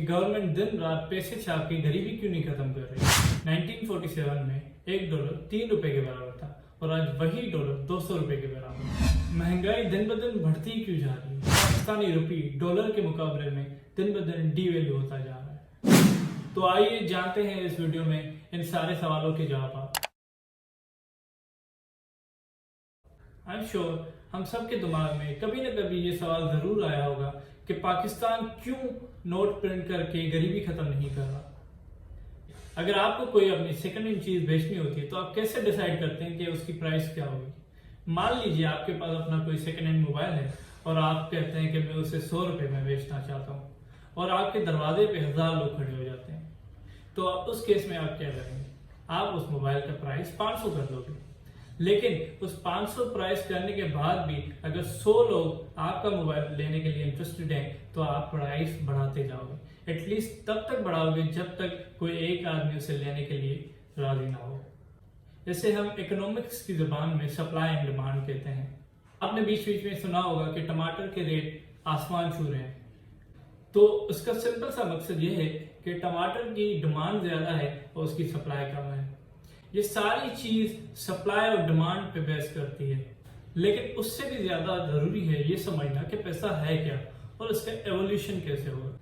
Government दिन रात पैसे छाप के गरीबी क्यों नहीं खत्म कर रही। 1947 में $1 3 के बराबर था और आज वही डॉलर 200 रुपए के बराबर है। महंगाई दिन ब दिन बढ़ती क्यों जा रही है। पाकिस्तानी रुपये डॉलर के मुकाबले में दिन ब दिन डीवैल्यू होता जा रहा है। तो आइए जानते हैं इस वीडियो में इन सारे सवालों के जवाब। आई एम श्योर हम सबके दिमाग में कभी न कभी ये सवाल जरूर आया होगा कि पाकिस्तान क्यों नोट प्रिंट करके गरीबी खत्म नहीं कर रहा। अगर आपको कोई अपनी सेकंड हैंड चीज बेचनी होती है तो आप कैसे डिसाइड करते हैं कि उसकी प्राइस क्या होगी। मान लीजिए आपके पास अपना कोई सेकंड हैंड मोबाइल है और आप कहते हैं कि मैं उसे 100 रुपए में बेचना चाहता हूँ और आपके दरवाजे पे 1000 लोग खड़े हो जाते हैं, तो उस केस में आप क्या करेंगे। आप उस मोबाइल का प्राइस 500 कर दोगे, लेकिन उस 500 प्राइस करने के बाद भी अगर 100 लोग आपका मोबाइल लेने के लिए इंटरेस्टेड हैं तो आप प्राइस बढ़ाते जाओगे। एटलीस्ट तब तक बढ़ाओगे जब तक कोई एक आदमी उसे लेने के लिए राजी ना हो। इसे हम इकोनॉमिक्स की जुबान में सप्लाई एंड डिमांड कहते हैं। आपने बीच बीच में सुना होगा कि टमाटर के रेट आसमान छू रहे हैं, तो उसका सिंपल सा मकसद ये है कि टमाटर की डिमांड ज्यादा है और उसकी सप्लाई कम है। ये सारी चीज सप्लाई और डिमांड पे बेस करती है, लेकिन उससे भी ज्यादा जरूरी है ये समझना कि पैसा है क्या और इसका एवोल्यूशन कैसे होगा।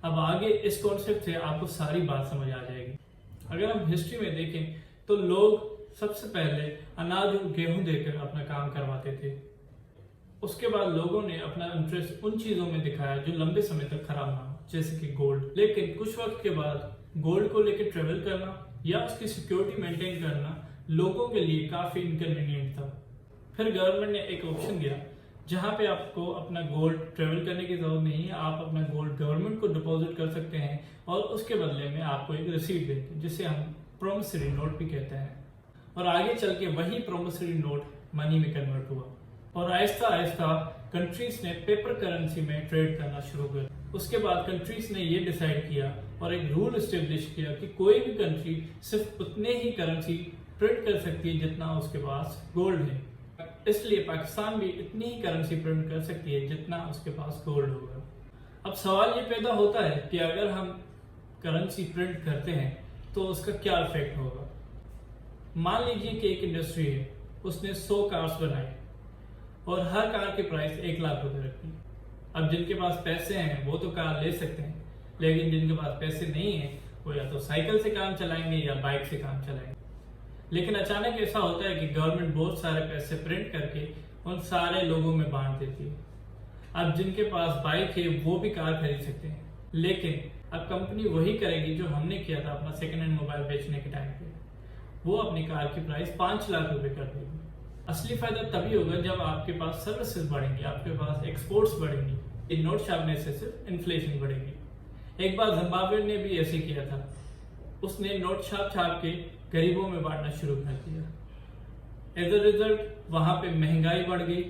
अब आगे इस कॉन्सेप्ट से आपको सारी बात समझ आ जाएगी। अगर हम हिस्ट्री में देखें तो लोग सबसे पहले अनाज और गेहूं देकर अपना काम करवाते थे। उसके बाद लोगों ने अपना इंटरेस्ट उन चीजों में दिखाया जो लंबे समय तक खराब ना हो, जैसे कि गोल्ड। लेकिन कुछ वक्त के बाद गोल्ड को लेकर ट्रेवल करना या उसकी सिक्योरिटी मेंटेन करना लोगों के लिए काफी इनकन्वीनियंट था। फिर गवर्नमेंट ने एक ऑप्शन दिया जहां पे आपको अपना गोल्ड ट्रेवल करने की जरूरत नहीं है, आप अपना गोल्ड गवर्नमेंट को डिपॉजिट कर सकते हैं और उसके बदले में आपको एक रिसीट देंगे, जिसे हम प्रोमिसरी नोट भी कहते हैं। और आगे चल के वही प्रोमिसरी नोट मनी में कन्वर्ट हुआ और आहिस्ता आहिस्ता कंट्रीज ने पेपर करेंसी में ट्रेड करना शुरू किया। उसके बाद कंट्रीज ने ये डिसाइड किया और एक रूल एस्टेब्लिश किया कि कोई भी कंट्री सिर्फ उतने ही करेंसी प्रिंट कर सकती है जितना उसके पास गोल्ड है। इसलिए पाकिस्तान भी इतनी ही करेंसी प्रिंट कर सकती है जितना उसके पास गोल्ड होगा। अब सवाल ये पैदा होता है कि अगर हम करेंसी प्रिंट करते हैं तो उसका क्या इफेक्ट होगा। मान लीजिए कि एक इंडस्ट्री है, उसने 100 कार्स बनाई और हर कार की प्राइस 1 लाख रुपए रखी। अब जिनके पास पैसे हैं वो तो कार ले सकते हैं, लेकिन जिनके पास पैसे नहीं है वो या तो साइकिल से काम चलाएंगे या बाइक से काम चलाएंगे। लेकिन अचानक ऐसा होता है कि गवर्नमेंट बहुत सारे पैसे प्रिंट करके उन सारे लोगों में बांट देती है। अब जिनके पास बाइक है वो भी कार खरीद सकते हैं, लेकिन अब कंपनी वही करेगी जो हमने किया था अपना सेकेंड हैंड मोबाइल बेचने के टाइम पे। वो अपनी कार की प्राइस 5 लाख रुपए कर देगी। असली फायदा तभी होगा जब आपके पास सर्विसेज बढ़ेंगी, आपके पास एक्सपोर्ट्स बढ़ेंगी। नोट छापने से सिर्फ इन्फ्लेशन बढ़ेगी। एक बार जिम्बाब्वे ने भी ऐसे किया था, उसने नोट छाप छाप के गरीबों में बांटना शुरू कर दिया। एज अ रिजल्ट वहां पे महंगाई बढ़ गई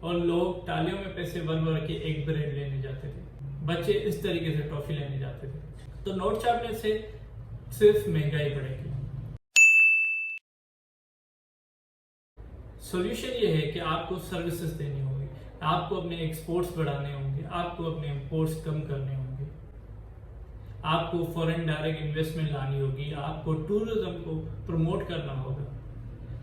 और लोग तालियों में पैसे भर भर के एक ब्रेड लेने जाते थे, बच्चे इस तरीके से टॉफी लेने जाते थे। तो नोट छापने से सिर्फ महंगाई बढ़ेगी। सॉल्यूशन ये है कि आपको सर्विसेज देनी होगी, आपको अपने एक्सपोर्ट्स बढ़ाने होंगे, आपको अपने इंपोर्ट्स कम करने होंगे, आपको फॉरेन डायरेक्ट इन्वेस्टमेंट लानी होगी, आपको टूरिज्म को प्रमोट करना होगा।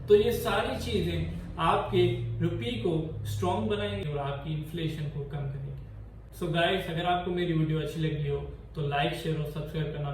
तो ये सारी चीजें आपके रुपये को स्ट्रॉन्ग बनाएंगे और आपकी इन्फ्लेशन को कम करेंगे। सो गाइस, अगर आपको मेरी वीडियो अच्छी लगी हो तो लाइक, शेयर और सब्सक्राइब करना